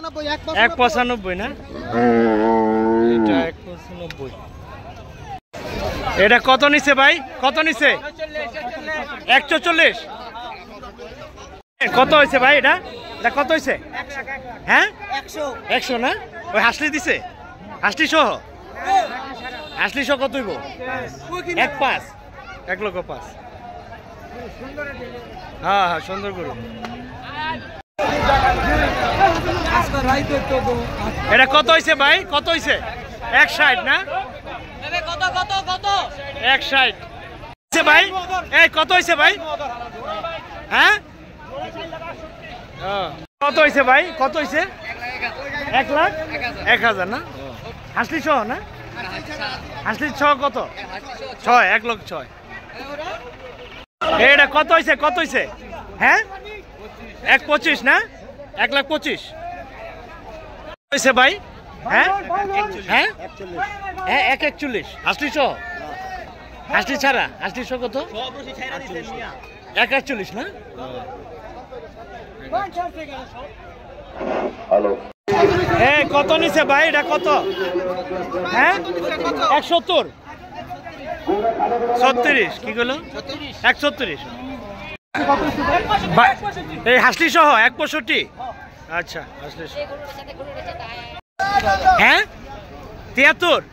195 না, এটা 195। এটা কত নিছে ভাই, কত নিছে? 140। কত হয়েছে ভাই এটা, এটা কত হয়েছে? হ্যাঁ 100 না? ওই হাসলি দিছে, হাসলি সহ, হাসলি সহ কত হইব? 1.5, 1,05,000। হ্যাঁ হ্যাঁ, সুন্দর করুন। এটা কত হয়েছে ভাই, কত হয়েছে? 160 না? 160 ভাই। এই কত হয়েছে ভাই? হ্যাঁ কত হয়েছে ভাই, কত হয়েছে? 1,01,000 না? হাসলি সহ না? হাসলি সহ কত? 6, 1,06,000। এটা কত হয়েছে, কত হয়েছে? হ্যাঁ 1,25 না? 1,25,000 হয়েছে ভাই। হ্যাঁ হ্যাঁ হ্যাঁ 1,41 হাসলি সহ, হাসলি ছাড়া, হাসলি সহ কত? 1,48 না? কত নিছে ভাই, এটা কত? হ্যাঁ 170, 36 কি গেল? 136 এই হাসলি সহ 165। আচ্ছা হাসলি সহ। হ্যাঁ 73,